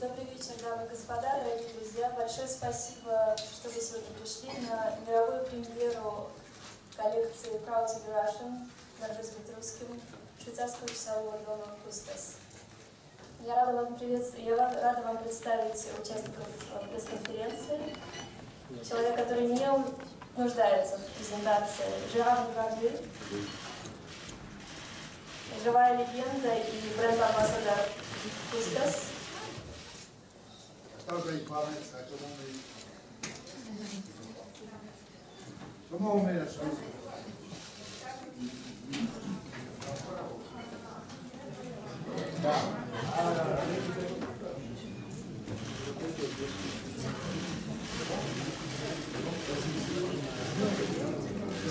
Добрый вечер, дамы и господа, дорогие друзья. Большое спасибо, что вы сегодня пришли на мировую премьеру коллекции Proud to be Russian, «Горжусь быть русским», швейцарского часового дома Кустас. Я рада вам представить участников пресс-конференции. Человек, который не нуждается в презентации, Жерар Депардье, живая легенда и бренд-амбассадор Кустас.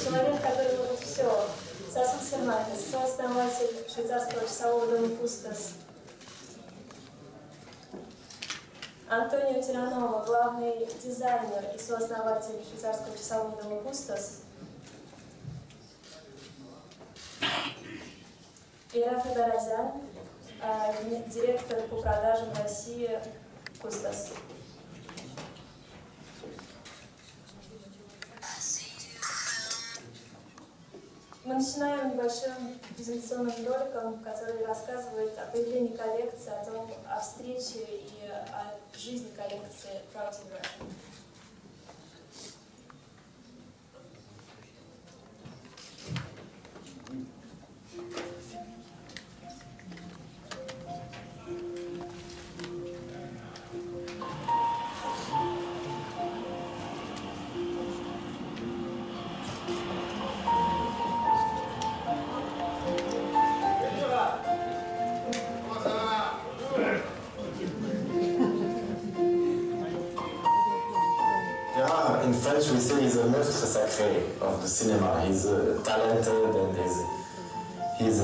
Человек, который может все. Сасун Сермакис, сооснователь швейцарского часового дома Кустас. Антонио Тиранова, главный дизайнер и сооснователь швейцарского часового дома Кустас. Ира Федоразян, директор по продажам России Кустас. Мы начинаем небольшим презентационным роликом, который рассказывает о появлении коллекции, о встрече и о жизни коллекции Proud to be Russian. In French we say he's a monstre sacré of the cinema. He's talented and he's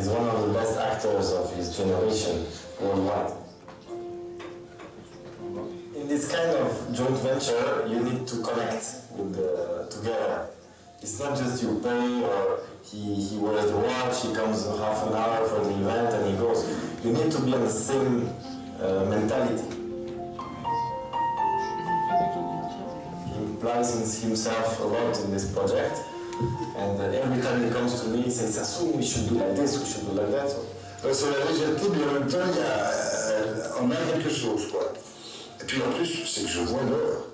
one of the best actors of his generation worldwide. In this kind of joint venture you need to connect with together. It's not just you pay or he wears the watch, he comes half an hour for the event and he goes. You need to be on the same mentality. Licensed himself a lot in this project, and every time he comes to me, he says, "Sassoon, we should do like this, we should do like that." Sur la légèreté, mais en même temps, on a quelque chose, quoi. Et puis en plus, c'est que je vois l'heure.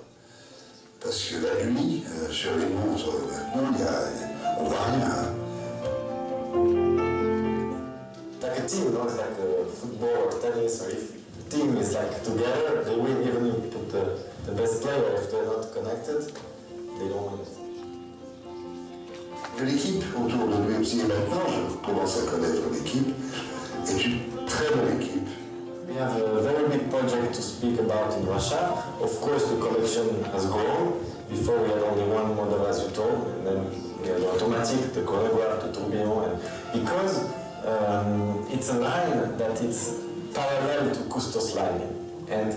Parce que la nuit, sur les montres, maintenant, on voit rien. Like a team, not like a football or tennis, or if the team is like together, they win even if you put the best player. If they're not connected, they don't win. L'équipe autour de lui aussi, et maintenant je commence à connaître l'équipe, est une très bonne équipe. We have a very big project to speak about in Russia. Of course, the collection has grown. Before we had only one model, as you told, and then we had the automatic, the chronograph, the tourbillon, and because it's a line that is parallel to Custos line, and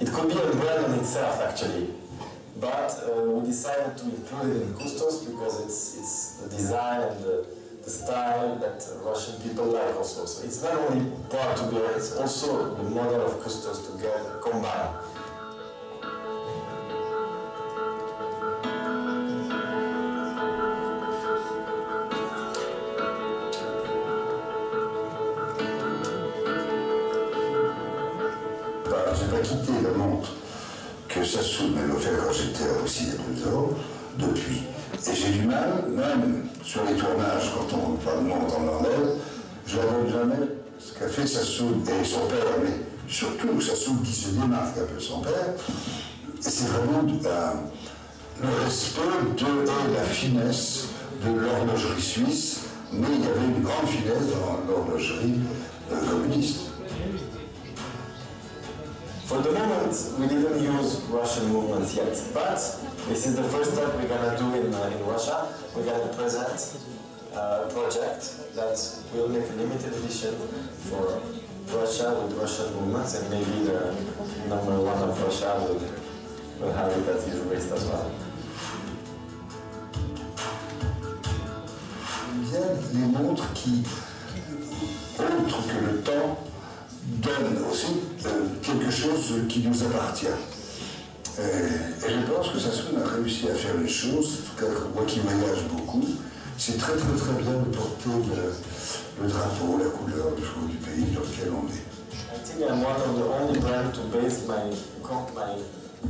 it could be a brand in itself actually, but we decided to include it in Custos because it's the design and the style that Russian people like also. So it's not only Proud to be, it's also the model of Custos together, combined. J'ai pas quitté la montre que Sassoon m'avait offert quand j'étais aussi il y a 2 ans, depuis. Et final, même sur les tournages, quand on parle on l'enlève, je n'abonne jamais ce qu'a fait Sassoon et son père, mais surtout Sassoon qui se démarque un peu de son père. Et c'est vraiment le respect et la finesse de l'horlogerie suisse, mais il y avait une grande finesse dans l'horlogerie communiste. For the moment, we didn't use Russian movements yet, but this is the first step we're gonna do in Russia. We're gonna present a project that will make a limited edition for Russia with Russian movements, and maybe the #1 of Russia will have it at his wrist as well. Bien les montres qui, autre que le temps, donnent aussi quelque chose qui nous appartient. Et je pense que Sassoon a réussi à faire une chose, en tout cas moi qui voyage beaucoup, c'est très bien de porter le drapeau, la couleur du pays dans lequel on est. I think I'm one of the only brands to base my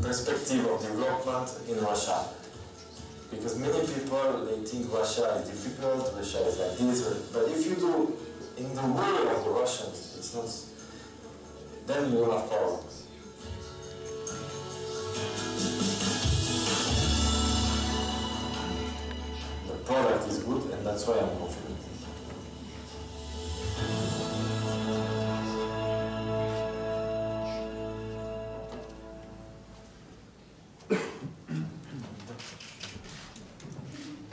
perspective of development in Russia. Because many people, they think Russia is difficult, Russia is like this, but if you do in the way of the Russians, it's not, then you will have problems. The product is good, and that's why I'm confident.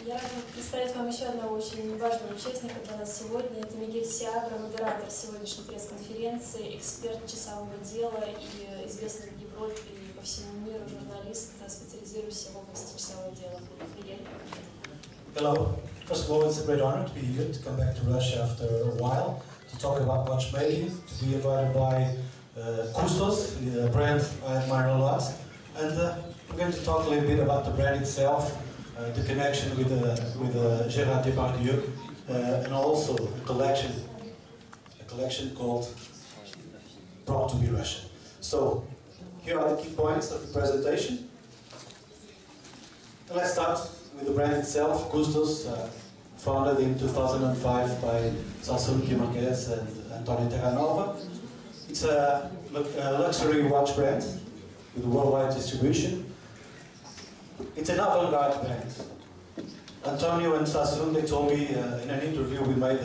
Я рада представить вам еще одного очень важного участника для нас сегодня. Это Мигель Сеагра, модератор сегодняшней пресс-конференции, эксперт часового дела и известный в Европе и по всему миру журналист, специализирующийся в области часового дела. Мигель. Hello. First of all, it's a great honor to be here, to come back to Russia after a while, to talk about watchmaking, to be invited by Kustos, the brand I admire a lot. And we're going to talk a little bit about the brand itself, the connection with Gérard Depardieu, and also a collection called Proud to be Russian. So, here are the key points of the presentation. And let's start with the brand itself, Kustos, founded in 2005 by Sassoon Marquez and Antonio Terranova. It's a luxury watch brand with worldwide distribution. It's an avant-garde brand. Antonio and Sassoon, they told me in an interview we made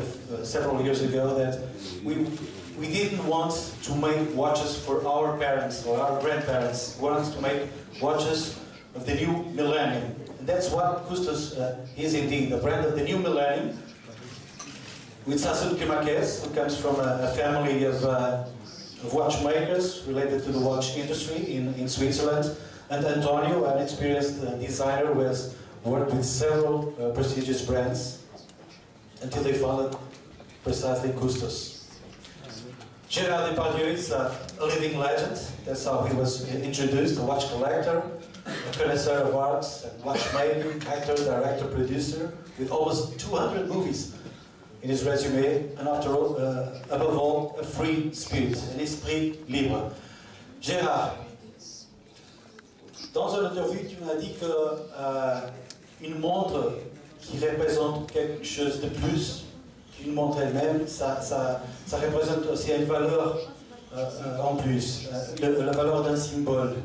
several years ago that we didn't want to make watches for our parents or our grandparents. We wanted to make watches of the new millennium. And that's what Kustos is indeed, the brand of the new millennium. With Sassoon Marquez, who comes from a family of watchmakers related to the watch industry in Switzerland. And Antonio, an experienced designer who has worked with several prestigious brands until they founded precisely Kustos. Gérard Depardieu is a living legend. That's how he was introduced, a watch collector, a connoisseur of arts and watchmaking, actor, director, producer, with almost 200 movies in his resume, and after all, above all, a free spirit, un esprit libre. Gérard, dans une interview, tu m'as dit que une montre qui représente quelque chose de plus qu'une montre elle-même, ça représente aussi une valeur en plus, la valeur d'un symbole.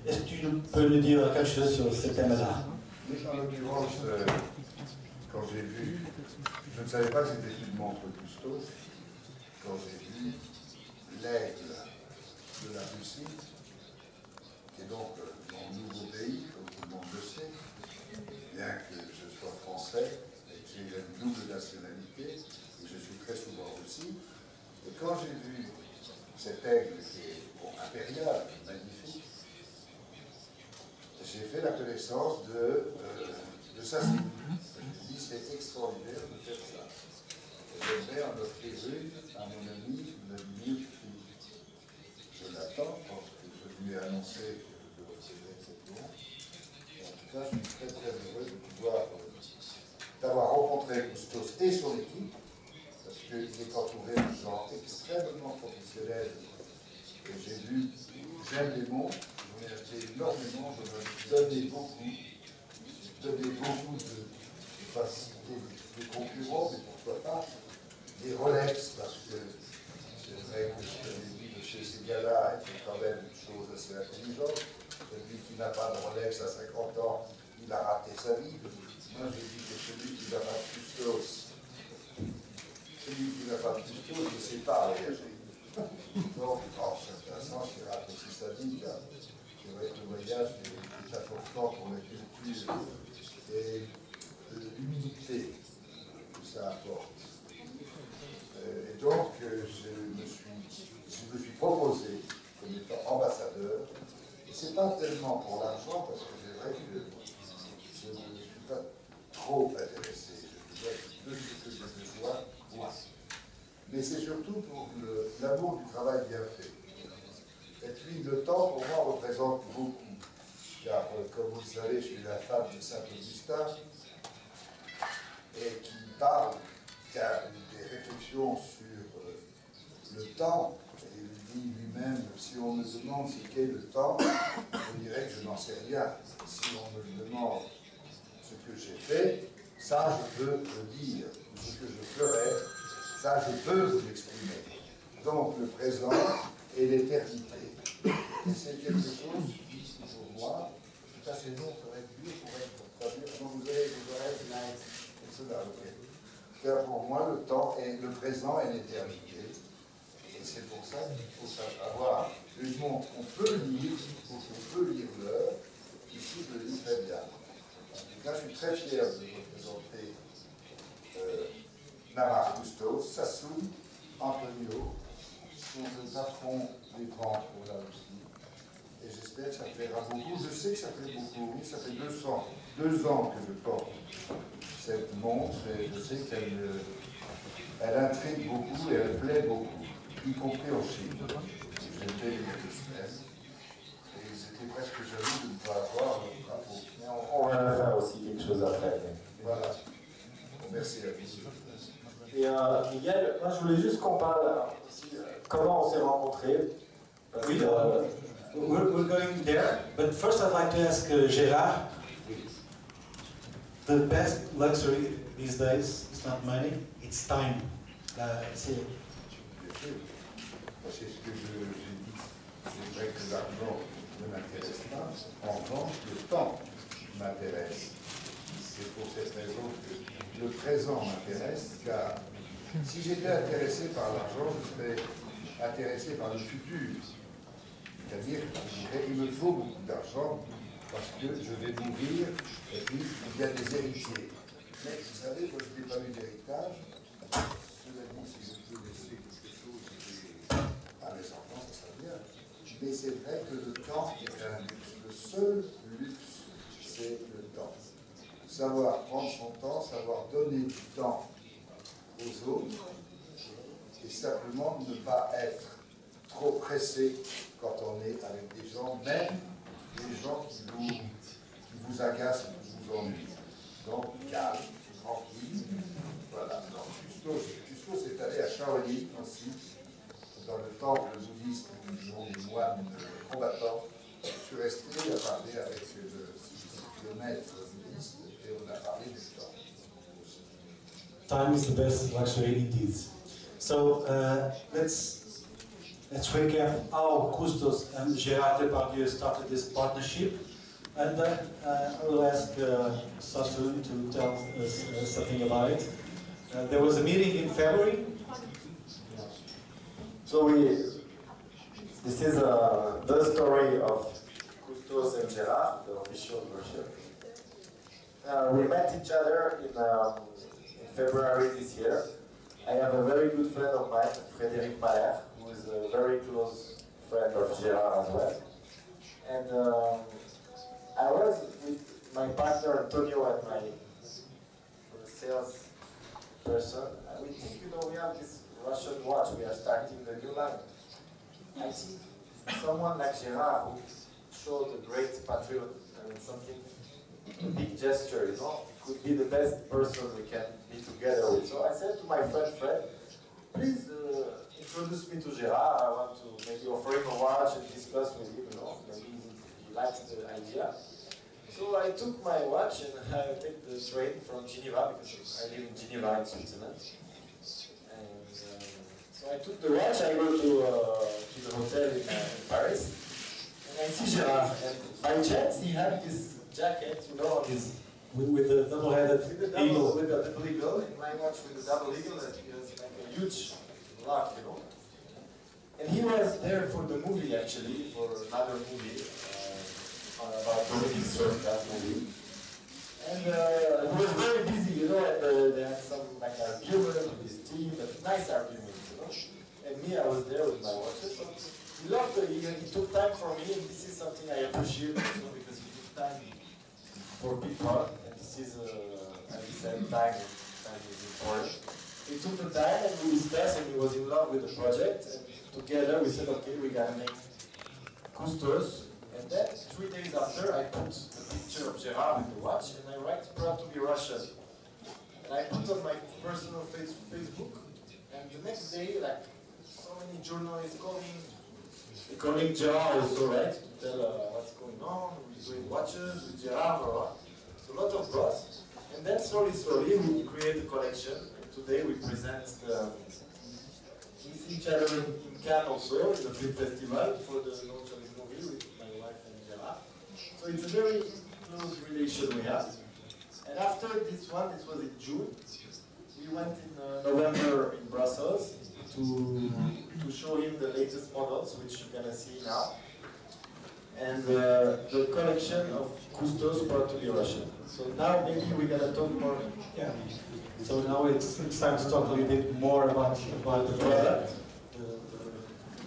Est-ce que tu peux nous dire quelque chose sur ce thème-là? En l'occurrence, quand j'ai vu, je ne savais pas que c'était une montre Kustos, quand j'ai vu l'aigle de la Russie, qui est donc mon nouveau pays, comme tout le monde le sait, bien que je sois français et que j'ai une double nationalité, et je suis très souvent aussi. Et quand j'ai vu cet aigle qui est impérial, magnifique, j'ai fait la connaissance de Sassoon. Je me suis dit, c'est extraordinaire de faire ça. Et j'aimerais en offrir une à mon ami Vladimir Philippe. Je l'attends, parce que je lui ai annoncé que je recevais cette montre. En tout cas, je suis très heureux de pouvoir d'avoir rencontré Kustos et son équipe, parce qu'il est entouré de gens extrêmement professionnels. Et j'ai vu, j'aime les montres, j'en ai acheté énormément, j'en ai donné beaucoup pas citer des concurrents, mais pourquoi pas des Rolex, parce que c'est vrai que ce que j'ai dit de chez ces gars-là est quand même une chose assez intelligente. Celui qui n'a pas de Rolex à 50 ans, il a raté sa vie. Moi, je dis que celui qui n'a pas de custos, ne sait pas voyager. Donc, en certain sens, il rate aussi sa vie, car c'est vrai que le voyage est important pour la culture et l'humilité que ça apporte. Et donc, je me suis proposé comme étant ambassadeur, et c'est pas tellement pour l'argent, parce que c'est vrai que je ne suis pas trop intéressé, je dois de ce que j'ai besoin, moi. Mais c'est surtout pour l'amour du travail bien fait. Et puis, le temps, pour moi, représente beaucoup, car, comme vous le savez, je suis la femme de Saint-Augustin, et qui parle, qui a des réflexions sur le temps, et il dit lui-même, si on me demande ce qu'est le temps, je dirais que je n'en sais rien. Si on me demande ce que j'ai fait, ça je peux le dire. Ce que je ferai, ça je peux vous l'exprimer. Donc le présent et l'éternité. Et c'est quelque chose qui, pour moi, ça c'est non, ça va être dur pour traduire. Non, vous avez cela, ok. Car pour moi, le temps est le présent et l'éternité. Et c'est pour ça qu'il faut avoir une montre qu'on peut lire, qu'on peut lire l'heure. Ici, je le lis très bien. En tout cas, je suis très fier de représenter Namar Bustos, Sassoon, Antonio, sont le patron des ventes pour la Russie. Et j'espère que ça plaira beaucoup. Je sais que ça plaît beaucoup. Oui, ça fait 2 ans que je porte cette montre et je sais qu'elle intrigue beaucoup et elle plaît beaucoup, y compris en Chine. J'étais il y a 2 semaines et c'était presque jaloux de ne pas avoir le drapeau. On va faire aussi quelque chose après. Voilà. Bon, merci à vous. Et Miguel, moi je voulais juste qu'on parle aussi comment on s'est rencontrés. Oui, we're going there, but first I'd like to ask Gérard, the best luxury these days is not money, it's time. C'est Bien sûr. C'est ce que j'ai dit. C'est vrai que l'argent ne m'intéresse pas. En revanche, le temps m'intéresse. C'est pour cette raison que le présent m'intéresse, car si j'étais intéressé par l'argent, je serais intéressé par le futur. C'est-à-dire qu'il me faut beaucoup d'argent parce que je vais mourir et puis il y a des héritiers. Mais vous savez, moi je n'ai pas eu d'héritage. Cela dit, si je peux laisser quelque chose à mes enfants, ça serait bien. Mais c'est vrai que le temps est un luxe. Le seul luxe, c'est le temps. Savoir prendre son temps, savoir donner du temps aux autres et simplement ne pas être trop pressé quand on est avec des gens, même des gens qui vous agacent et qui vous ennuient. Donc, calme, tranquille. Voilà. Donc, Custos est allé à Shaolin aussi, dans le temple bouddhiste où ils ont des moines combattants. Je suis resté à parler avec le maître bouddhiste et on a parlé du temps. time is the best luxury indeed. So let's recap how Custos and Gérard Depardieu started this partnership, and then I will ask Sassoon to tell us something about it. There was a meeting in February. So this is the story of Custos and Gérard, the official version. We met each other in February this year. I have a very good friend of mine, Frédéric Mahler, who is a very close friend of Gérard as well. And I was with my partner Antonio and my sales person. And we think, we have this Russian watch, we are starting a new line. I think someone like Gérard, who showed a great patriot, something, a big gesture, could be the best person we can be together with. So I said to my friend Fred, please introduce me to Gérard. I want to maybe offer him a watch and discuss with him, maybe he likes the idea. So I took my watch and I take the train from Geneva, because I live in Geneva in Switzerland. And so I took the watch, I go to the hotel in Paris, and I see Gérard. And by chance he had this jacket, you know, on his... With the double-headed eagle. With the double eagle, and my watch with the double eagle, that has like a huge lock, you know. And he was there for the movie, actually, for another movie, about Dominique Strauss movie. And he was very busy, you know, and they had some like argument with his team, but nice arguments, you know. And me, I was there with my watches. So he loved it, he took time for me, and this is something I appreciate, you know, because he took time for people, and this is, at the same time is important. He took the time and we discussed, and he was in love with the project, and together we said, okay, we gotta make Custos. And then 3 days after, I put the picture of Gérard with the watch, and I write, proud to be Russian. And I put on my personal Facebook, and the next day, like, so many journalists calling Gérard also, right, to tell what's going on, we're doing watches with Gérard, or so a lot of buzz. And then slowly, we create a collection, and today we present we see each other in Cannes also, in the film festival, for the launch of this movie with my wife and Gérard. So it's a very close relation we have. And after this one, this was in June, we went in November in Brussels to show him the latest models, which you're gonna see now. And the collection of Custos Proud to be Russian. So now maybe we're gonna talk more. Yeah. So now it's time to talk a little bit more about the product.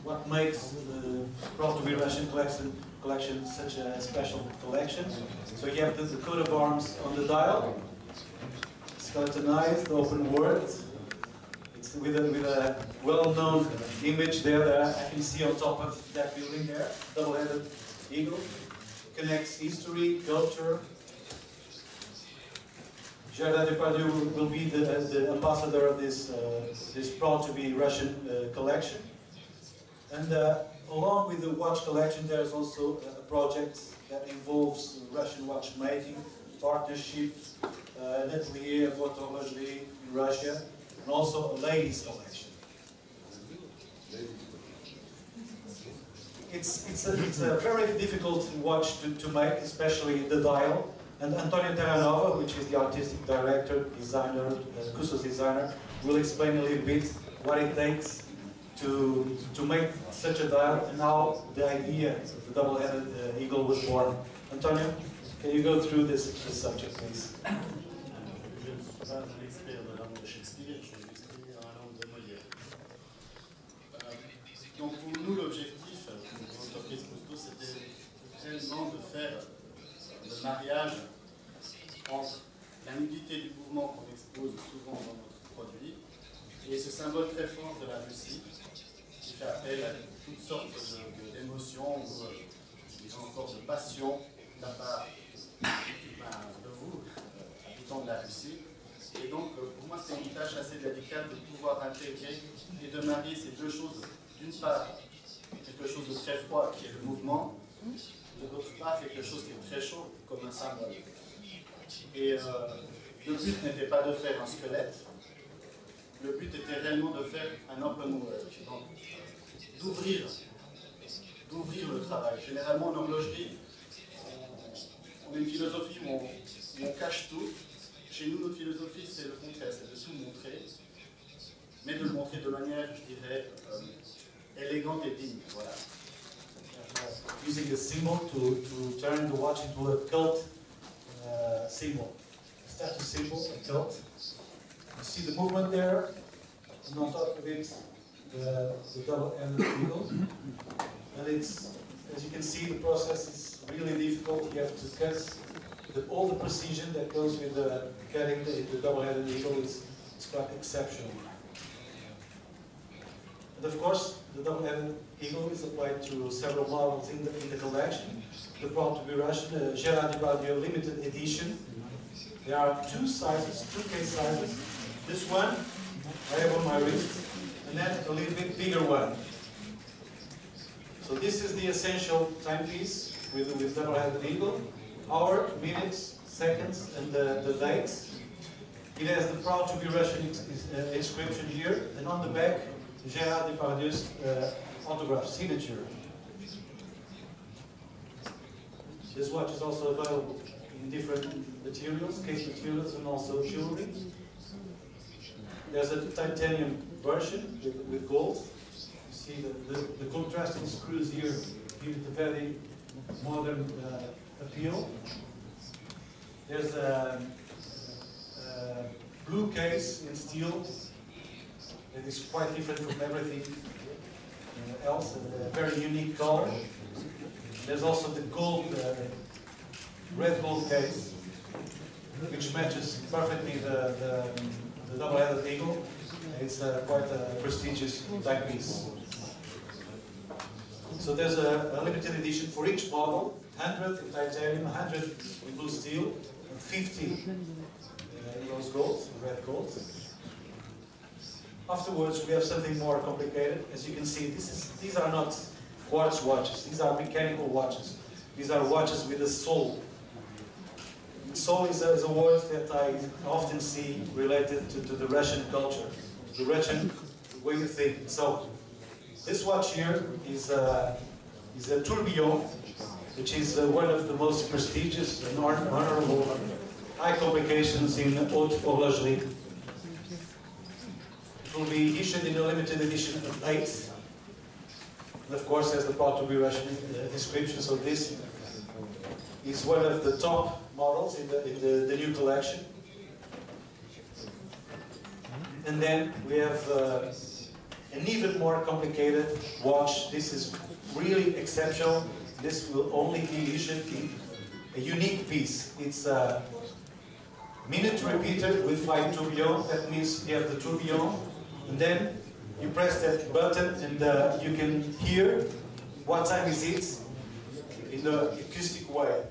What makes the Proud to be Russian collection such a special collection. So you have the coat of arms on the dial, skeletonized, open word. It's with a well-known image there that I can see on top of that building there, double-headed eagle. Connects history, culture. Gérard Depardieu will be the ambassador of this Proud to be Russian collection. And along with the watch collection, there's also a project that involves Russian watchmaking, partnership, an atelier of horlogerie in Russia, and also a ladies collection. It's a very difficult watch to make, especially the dial. And Antonio Terranova, which is the artistic director, designer, Custos designer, will explain a little bit what it takes to make such a dial and how the idea of the double-headed eagle was born. Antonio, can you go through this subject, please? Je ne suis pas un expert de la langue de Shakespeare, je vais m'exprimer dans la langue de Molière. Donc pour nous, l'objectif de l'entreprise Custos, c'était réellement de faire le mariage entre la nudité du mouvement qu'on expose souvent dans notre produit et ce symbole très fort de la Russie qui fait appel à toutes sortes d'émotions ou encore de passion de la part de vous, habitants de la Russie. Et donc, pour moi, c'est une tâche assez délicate de pouvoir intégrer et de marier ces deux choses. D'une part, quelque chose de très froid qui est le mouvement, de l'autre part, quelque chose qui est très chaud comme un symbole. Et le but n'était pas de faire un squelette, le but était réellement de faire un open work, donc d'ouvrir le travail. Généralement en horlogerie, on a une philosophie où on cache tout. Chez nous, notre philosophie, c'est le contraire, c'est de tout montrer, mais de le montrer de manière, je dirais, élégante et digne. Voilà. Using a symbol to turn the watch into a cult symbol. Status symbol, a cult. You see the movement there, and on top of it, the double-ended eagle. And it's, as you can see, the process is really difficult. You have to cut all the precision that goes with cutting the double-headed eagle is quite exceptional. And of course, the double-headed eagle is applied to several models in the collection. The Proud to be Russian, the Gérard Depardieu limited edition. There are two sizes, two case sizes. This one I have on my wrist, and then a little bit bigger one. So this is the essential timepiece with double-headed eagle. hour, minutes, seconds, and the dates. It has the Proud to be Russian inscription here, and on the back, Gérard Depardieu's autograph signature. This watch is also available in different materials, case materials, and also jewelry. There's a titanium version with gold. You see the contrasting screws here give it a very modern appeal. There's a blue case in steel that is quite different from everything else, a very unique color. There's also the gold, red gold case, which matches perfectly the double-headed eagle. It's quite a prestigious timepiece. So there's a limited edition for each model, 100 in titanium, 100 in blue steel, and 50 in rose gold, red gold. Afterwards, we have something more complicated. As you can see, these are not quartz watches. These are mechanical watches. These are watches with a soul. Soul is a word that I often see related to the Russian culture, the Russian way of thinking. So this watch here is a tourbillon, which is one of the most prestigious and honorable eye complications in haute horlogerie. It will be issued in a limited edition of 8. And of course, has the Proud to be Russian inscription. So this is one of the top models in the new collection. And then we have an even more complicated watch. This is really exceptional. This will only be issued in a unique piece. It's a minute repeater with 5 tourbillons. That means you have the tourbillon, and then you press that button and you can hear what time is it in the acoustic way,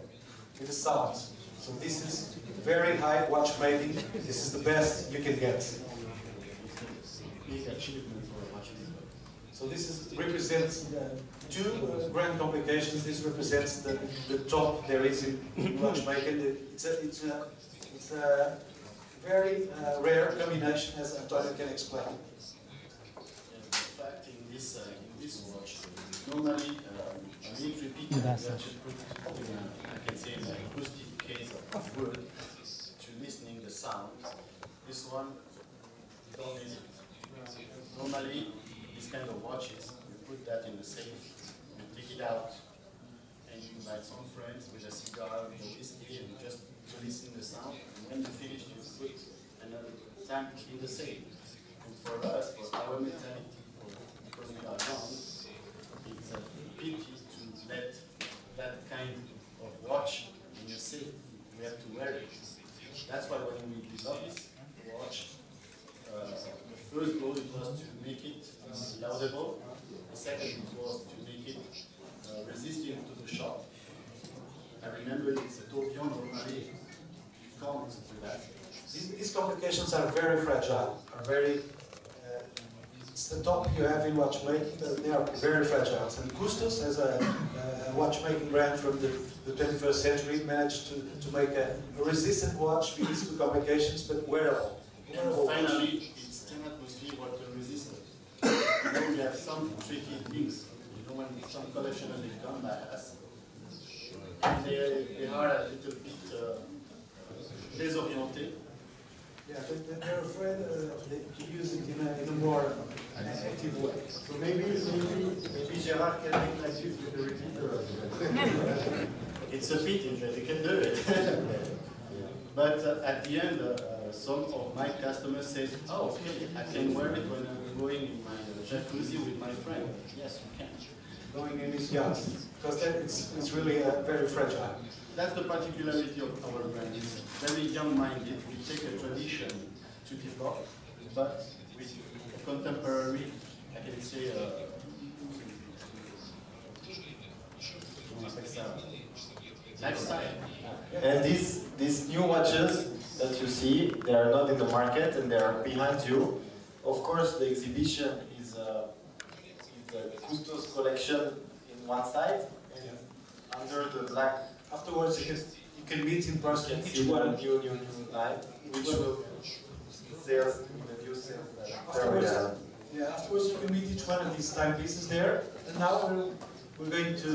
with the sound. So this is very high watchmaking. This is the best you can get. So this represents two grand complications. This represents the top there is in watchmaking. It's a very rare combination, as Antonio can explain. In fact, in this watch, normally a minute repeater is actually put in I can say an acoustic case of wood to listening the sound. This one, you don't need it. Normally, these kind of watches, you put that in the safe, you take it out, and you invite some friends with a cigar, with a whiskey, and just to listen the sound. And when you finish, you put another tank in the safe. And for us, for our mentality, because we are young, it's a pity to let that kind of watch in your safe. We have to wear it. That's why when we developed this watch, the first goal it was to make it laudable. The second it was to make it resistant to the shock. I remember it's a tourbillon normally. You can't do that. These complications are very fragile. It's the top you have in watchmaking, but they are very fragile. And Custos, as a watchmaking brand from the 21st century, managed to make a resistant watch with these two complications, but wearable. And finally, it's still atmosphere water resistant. Then we have some tricky things. You know, when some collectioners they come by us, and they are a little bit désorientés. Yeah, they're afraid to use it in a more active way. So maybe Gérard can make like this with the repeater. It's a pity that they can do it. But at the end, some of my customers say, oh, okay, I can wear it when I'm going in my jacuzzi with my friend. Yes, you can. Going in his yacht, because it's really very fragile. That's the particularity of our brand. It's very young-minded. We take a tradition to develop, but with contemporary, I can say, lifestyle. And these new watches that you see, they are not in the market and they are behind you. Of course, the exhibition is the Custos collection in one side, and under the black. Afterwards, can meet in person. Can Each see one. one new line, which will sales in the new sales Afterwards, area. yeah, afterwards you can meet each one of these timepieces there. And now we're going to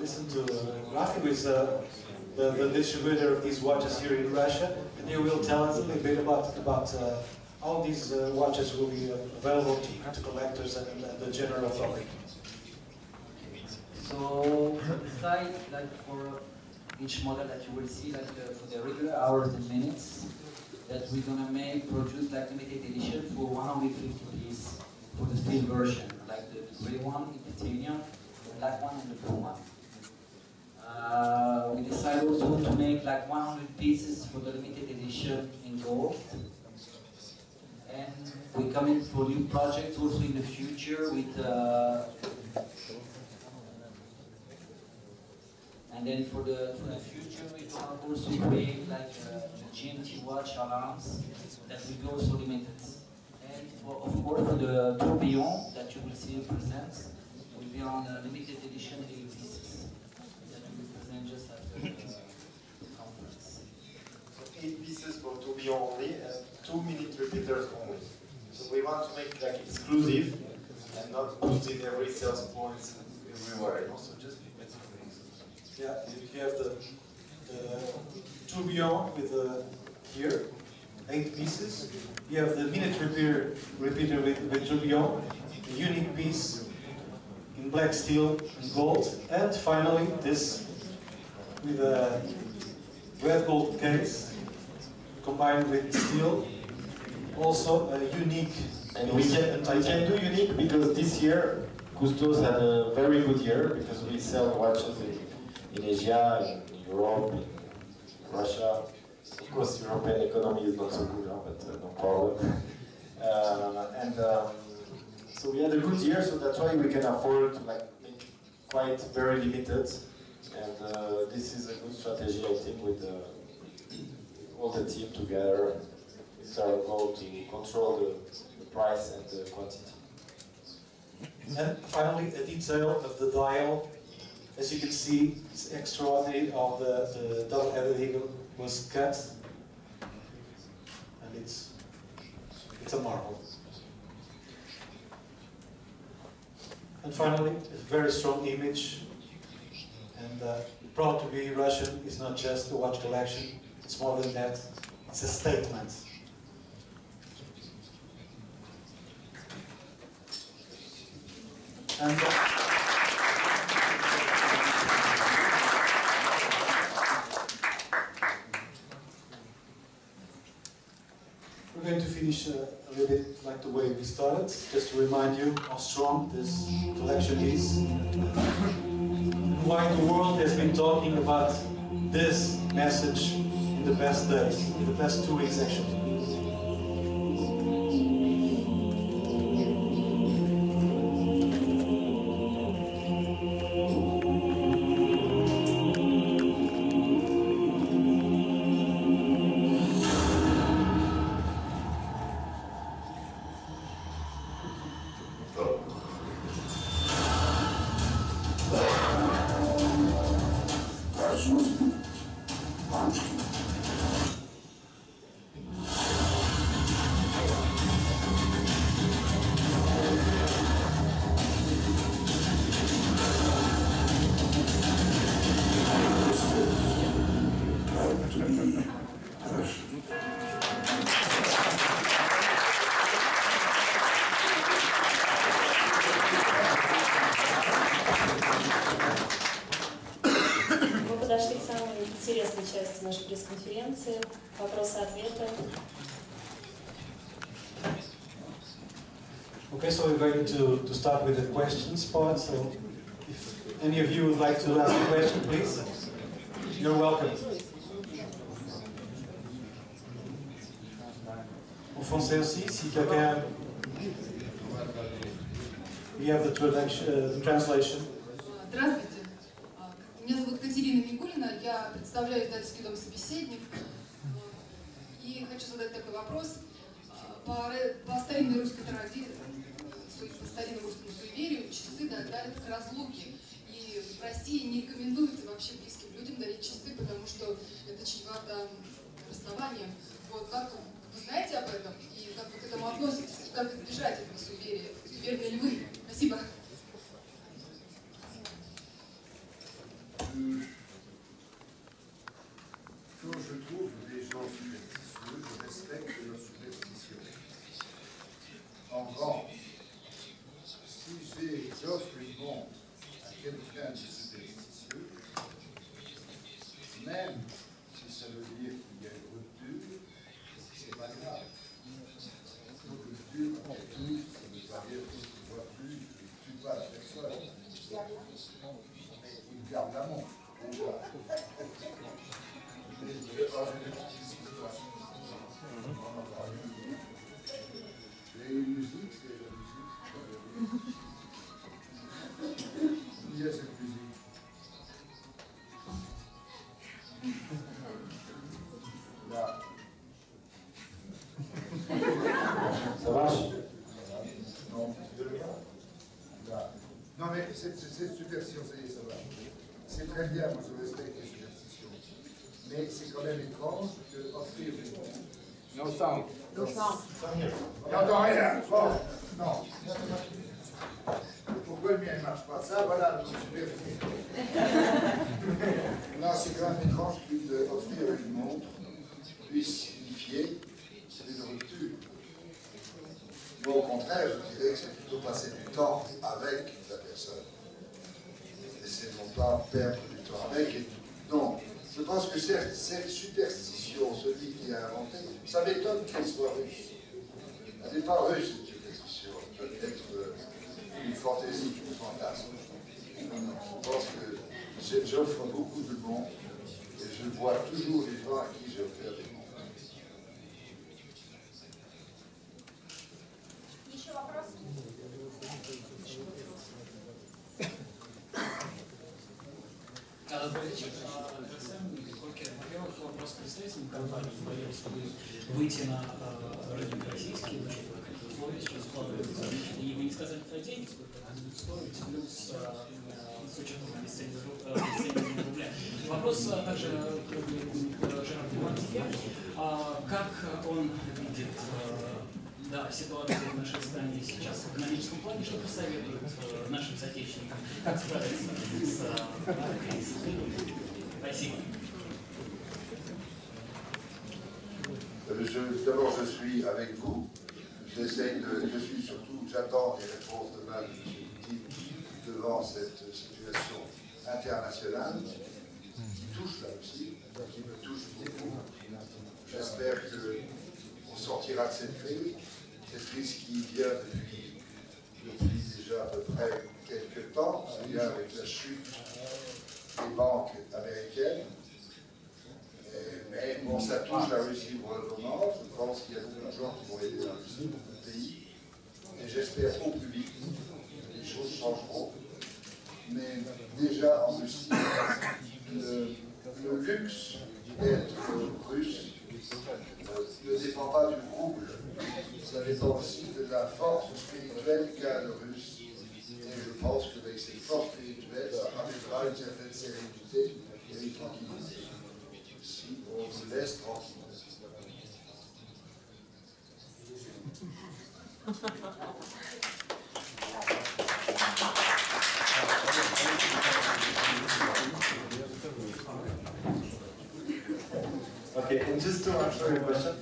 listen to Rafi, who is the distributor of these watches here in Russia, and he will tell us a little bit about how these watches will be available to collectors and the general public. So besides, like for each model that you will see, like for the regular hours and minutes, that we're gonna produce like limited edition for 150 pieces for the steel version, like the gray one in titanium, the black one and the blue one. We decided also to make like 100 pieces for the limited edition in gold. And we're coming for new projects also in the future with and then for the future we can also create like GMT watch alarms that will be also limited. And of course for the tourbillon that you will see present will be on a limited edition 8 pieces that we will present just after the conference. So 8 pieces for tourbillon only and 2 minute repeaters only. So we want to make like exclusive and not put in every sales point everywhere. And also just Yeah, you have the tourbillon with here, 8 pieces. You have the minute repeater with tourbillon, a unique piece in black steel and gold, and finally this with a red gold case combined with steel. Also a unique. And we can do unique because this year Custos had a very good year because we sell watches in Asia, in Europe, in Russia. Of course, European economy is not so good, but no problem. So we had a good year, so that's why we can afford to make quite very limited. And this is a good strategy, I think, with all the team together. It's our goal to control the price and the quantity. And finally, a detail of the dial. As you can see, it's extraordinary how the double-headed eagle was cut, and it's a marvel. And finally, a very strong image, and proud to be Russian is not just a watch collection, it's more than that, it's a statement. And we're going to finish a little bit like the way we started, just to remind you how strong this collection is, and why the world has been talking about this message in the past days, in the past 2 weeks actually. Подошли к самой интересной части нашей пресс-конференции. Вопросы-ответы. Okay, so we're going to start with the questions part. So if any of you would like to ask a question, please, you're welcome. En français aussi, si quelqu'un... We have the translation. Здравствуйте. Меня зовут Катерина Мигулина, я представляю издательский дом «Собеседник». И хочу задать такой вопрос. По старинной русской традиции, по старинному русскому суеверию, часы дали к разлуке. И и в России не рекомендуется вообще близким людям дарить часы, потому что это чревато расставанием. Вот как вы знаете об этом и как вы к этому относитесь, и как избежать этого суеверия? Суеверны ли вы? Спасибо. Quand je trouve des gens superstitieux, je respecte leur superstition. En revanche, si j'offre une montre à quelqu'un de superstitieux, même si ça veut dire qu'il y a une rupture, c'est pas grave. Une rupture, après tout, ça ne veut pas dire que tu ne vois plus, tu ne tues pas la personne. Mais il garde la montre. Déjà. Et une musique, c'est la musique. Il y a cette musique. Là. Ça marche? Non. Là. Non mais cette superstition, ça y est, ça va. C'est très bien, moi je respecte les superstitions. Mais c'est quand même étrange d'offrir une montre. No sound. No sound. J'entends rien. Bon, non. Pourquoi le mien ne marche pas? Ça, voilà, je suis vérifié. Non, c'est quand même étrange d'offrir une montre puisse signifier une rupture. Moi, au contraire, je dirais que c'est plutôt passer du temps avec la personne. Et c'est non pas perdre du temps avec. Et donc, je pense que cette superstition, celui qui a inventé, ça m'étonne qu'elle soit russe. Elle n'est pas russe, cette superstition. Elle peut être une fantaisie, une fantasme. Non, je pense que j'offre beaucoup de montres et je vois toujours les gens à qui j'ai offert des montres. Еще вопросы? Во-первых, вопрос представителям компании. Боюсь, чтобы выйти на рынок российский, учитывая, какие условия сейчас складываются. И вы не сказали про деньги, сколько это будет стоить, плюс с учетом обесценивания рубля. Вопрос также к Жерарду Мартье. Как он видит ситуацию в нашей стране сейчас в экономическом плане, что посоветует нашим соотечественникам, как справиться с кризисом? Спасибо. D'abord, je suis avec vous. J'attends les réponses demain de M. Poutine devant cette situation internationale qui touche la Russie, qui me touche beaucoup. J'espère qu'on sortira de cette crise qui vient depuis déjà à peu près quelques temps, c'est-à-dire avec la chute des banques américaines. Mais bon, ça touche la Russie pour le moment. Je pense qu'il y a beaucoup de gens qui vont aider la Russie, beaucoup de pays. Et j'espère au plus vite que les choses changeront. Mais déjà en Russie, le luxe d'être russe ne dépend pas du rouble. Ça dépend aussi de la force spirituelle qu'a le russe. Et je pense qu'avec cette force spirituelle, ça amènera une certaine sérénité et une tranquillité. Si on vous laisse tranquille. Okay, and just to answer your question,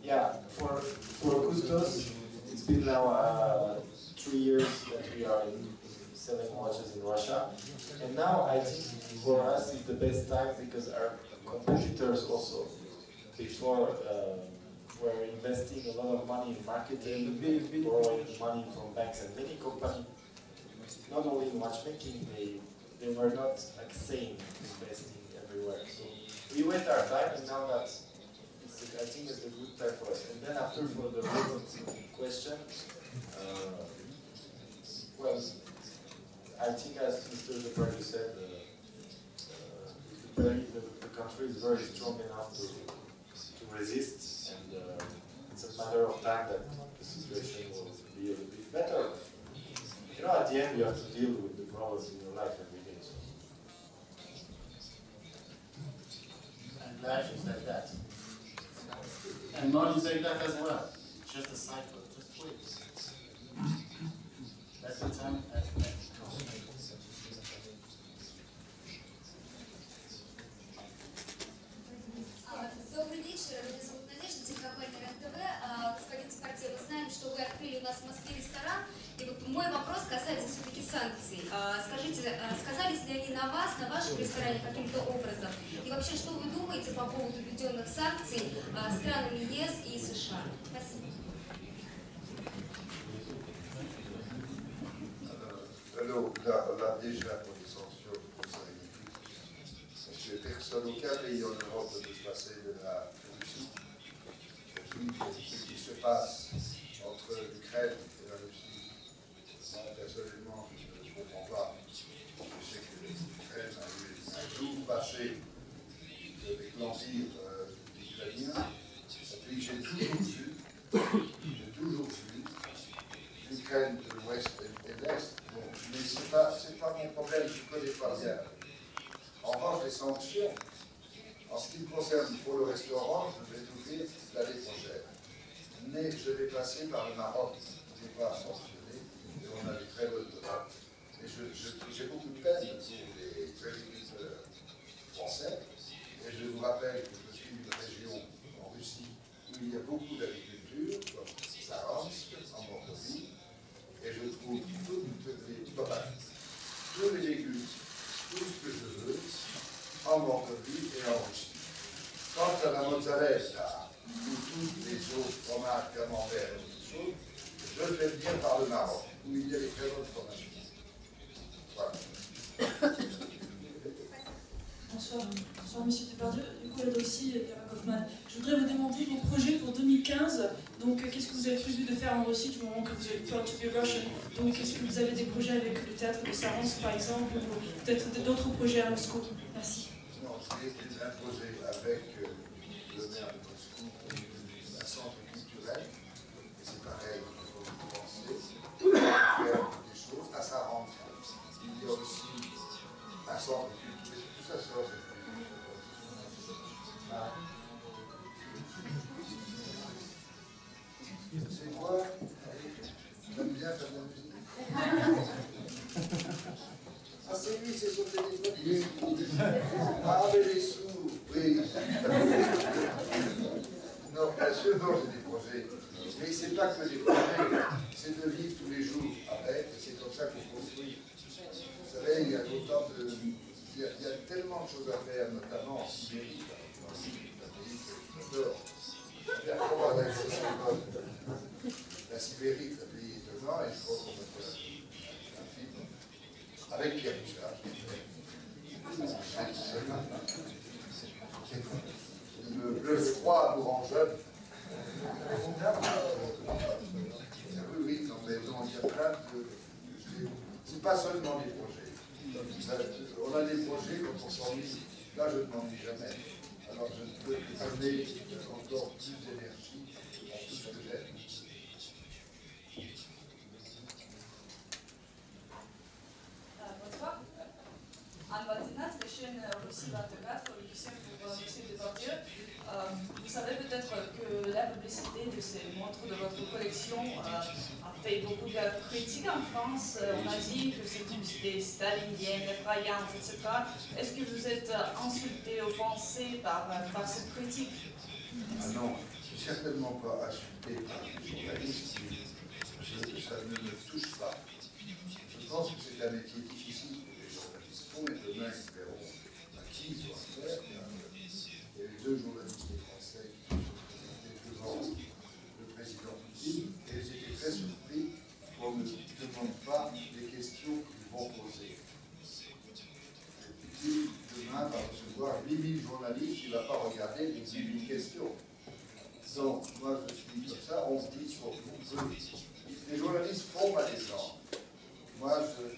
yeah, for Custos, it's been now 3 years that we are selling watches in Russia, and now I think for us it's the best time because our competitors also before were investing a lot of money in marketing, borrowing money from banks, and many companies, not only in watchmaking, they were not like sane investing everywhere. So we wait our time, and now that I think it's a good time for us. And then after for the question, well, I think as Mr. Depardieu said, the country is very strong enough to resist, and it's a matter of time that the situation will be a little bit better. You know, at the end, you have to deal with the problems in your life every day. So. And life is like that. And money is like that as well. It's just a cycle. Just wait. Let the time come. Добрый вечер, меня зовут Надежда, телекомпания РЕН-ТВ. Господин Депардье, мы знаем, что вы открыли у нас в Москве ресторан. И вот мой вопрос касается все-таки санкций. Скажите, сказались ли они на вас, на вашем ресторане каким-то образом? И вообще, что вы думаете по поводу введенных санкций странами ЕС и США? Спасибо. Alors, là, déjà, pour les sanctions, ça parce que personne, aucun pays en Europe ne peut se passer de la Russie. Ce qui se passe entre l'Ukraine et la Russie, moi, personnellement, je ne comprends pas. Je sais que l'Ukraine a eu un jour passé avec l'empire ukrainien, et puis j'ai toujours vu l'Ukraine de l'Ouest et de l'Est. Bon, mais ce n'est pas mon problème, je ne connais pas bien. En revanche, les sanctions, en ce qui me concerne pour le restaurant, je vais l'ouvrir l'année prochaine. Mais je vais passer par le Maroc, qui n'est pas sanctionné, et on a des très bonnes droits. Et j'ai beaucoup de peine pour les agriculteurs français. Et je vous rappelle que je suis d'une région en Russie où il y a beaucoup d'agriculture, comme Saransk, en Mordovie. Et je trouve tous les légumes, tout ce que je veux, en Mordovie et en Russie. Quant à la mozzarella ou tous les autres fromages, camembert et autres choses, je fais venir par le Maroc, où il y a les très bonnes fromages. Voilà. Bonsoir. Bonsoir, Monsieur Depardieu. Du coup, là aussi, Yara Kaufmann. Je voudrais vous demander vos projets pour 2015. Donc, qu'est-ce que vous avez prévu de faire en Russie du moment que vous avez Proud to be Russian? Donc, est-ce que vous avez des projets avec le théâtre de Saransk, par exemple, ou peut-être d'autres projets à Moscou? Merci. Non, j'ai imposé avec le maire de Moscou un centre culturel. Et c'est pareil, il faut penser, faire des choses. À Saransk, il y a aussi un centre culturel. Tout ça sort. C'est quoi? J'aime bien faire de la musique. Ah, c'est lui, c'est son téléphone. Oui. Ah, mais les sous, oui. Non, bien sûr, non, j'ai des projets. Mais c'est pas que des projets, c'est de vivre tous les jours avec, et c'est comme ça qu'on construit. Vous savez, il y a autant de. Il y a tellement de choses à faire, notamment en Sibérie. En Sibérie, c'est un pays que j'adore. La Sibérie, c'est un pays étonnant, et je crois qu'on va faire un film avec Pierre Richard. Le froid nous rend jeunes. Oui, non, mais non, il y a plein de. C'est pas seulement des projets. On a des projets quand on s'ennuie. Là, je ne m'ennuie jamais. Alors, je ne peux donner encore plus d'énergie à tout ce que j'aime. Bonsoir. Anne Batinat, la chaîne Russie 24, une question pour M. Depardieu. Vous savez peut-être que la publicité de ces montres de votre collection a fait beaucoup de critiques en France. On a dit que c'est une publicité stalinienne, effrayante, etc. Est-ce que vous êtes insulté, offensé par cette critique? Ah non, je ne suis certainement pas insulté par les journalistes. Ça ne me touche pas. Je pense que c'est un métier difficile pour les journalistes. Font et demain, ils verront à qui ils doivent faire. Il y a eu 2 journalistes français qui se sont présentés devant le président Poutine et ils étaient très surpris qu'on ne demande pas les questions qu'ils vont poser. Poutine, demain, va recevoir 8000 journalistes, il ne va pas regarder les 8000 questions. Donc, moi, je suis comme ça, on se dit ce qu'on veut. Les journalistes font ma descente. Moi, je ne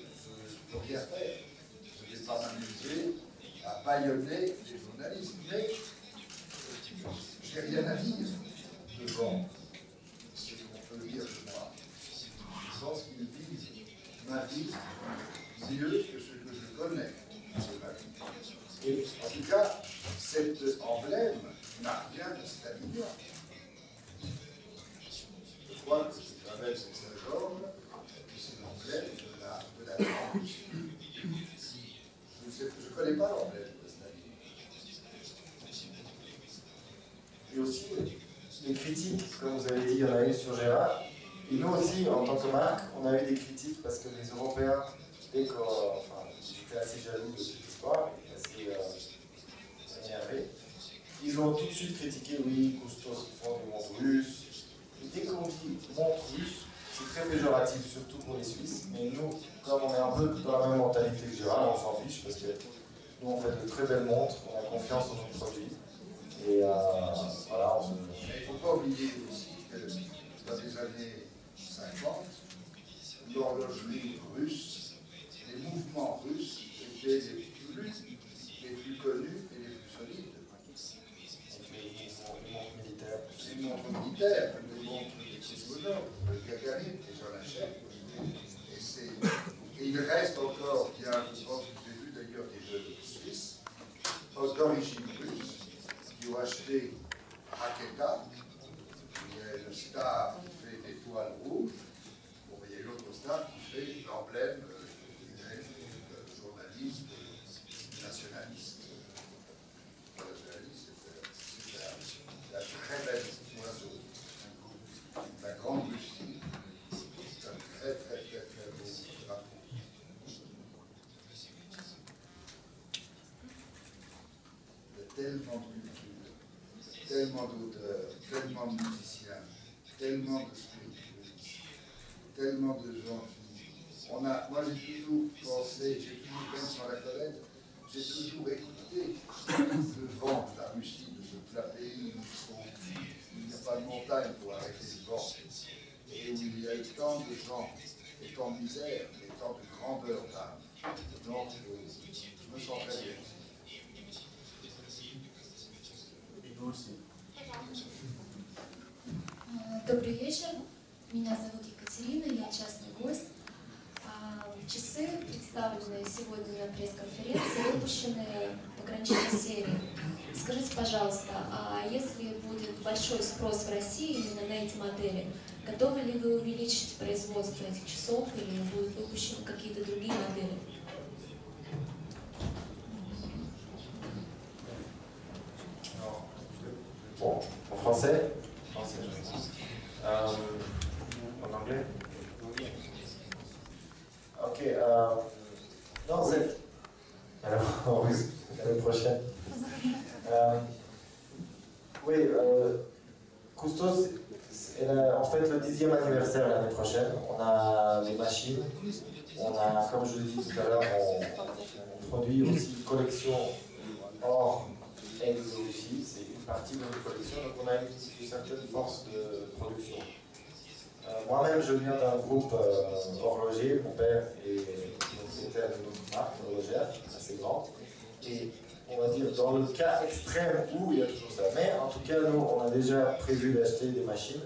peux rien faire. Je ne vais pas m'amuser à bâillonner les journalistes, mais je n'ai rien à dire devant ce qu'on peut dire de moi. Je pense qu'ils vivent ma emblème n'a rien de stalinien. Je crois que ce gravel sur Saint-Georges, c'est l'emblème de la grande Russie. Je ne connais pas l'emblème de Staline. Et aussi, les critiques, comme vous avez dit, il y en a eu sur Gérard. Et nous aussi, en tant que marque, on a eu des critiques parce que les Européens, dès qu'on j'étais assez jaloux de cette histoire, assez énervé, ils ont tout de suite critiqué, oui, Koustos, ils font du monde russe. Et dès qu'on dit monde russe, c'est très péjoratif, surtout pour les Suisses. Mais nous, comme on est un peu dans la même mentalité que Gérard, on s'en fiche parce que nous, on fait de très belles montres, on a confiance en nos produits. Et voilà, il ne faut pas oublier aussi que dans les années 50, l'horlogerie russe, les mouvements russes étaient les plus connus et les plus solides. Les montres militaires, les montres des cosmonautes, le Gagarin, les gens l'achètent. Et il reste encore, je pense que j'ai vu d'ailleurs des jeunes Suisses, d'origine russe, qui ont acheté Raketa, il y a le star qui fait l'étoile rouge, bon, il y a l'autre star qui fait l'emblème journaliste nationaliste. Nationaliste, c'est un très bel oiseau. La grande Russie, c'est un très beau drapeau. Il y a tellement de culture, tellement d'auteurs, tellement de musiciens, tellement de spiritualistes, tellement de gens qui... Moi j'ai toujours pensé, j'ai toujours, même sans la connaître, j'ai toujours écouté le vent de la Russie, de ce plat pays où il n'y a pas de montagne pour arrêter le vent, et où il y a eu tant de gens, et tant de misère, et tant de grandeur d'âme. Donc je me sens très bien. Добрый вечер, меня зовут Екатерина, я частный гость. Часы, представленные сегодня на пресс-конференции, выпущены в ограниченной серии. Скажите, пожалуйста, а если будет большой спрос в России именно на эти модели, готовы ли вы увеличить производство этих часов или будут выпущены какие-то другие модели? Bon, en français? En anglais? Ok, non, c'est... Alors, en russe, l'année prochaine. Oui, Koustos, c'est en fait le 10e anniversaire l'année prochaine. On a des machines, on a, comme je l'ai dit tout à l'heure, on produit aussi une collection hors ex aussi, c'est une partie de notre collection, donc on a une certaine force de production. Moi-même, je viens d'un groupe horloger, mon père est propriétaire d'une autre marque horlogère, assez grande, et on va dire dans le cas extrême où il y a toujours ça. Mais en tout cas, nous, on a déjà prévu d'acheter des machines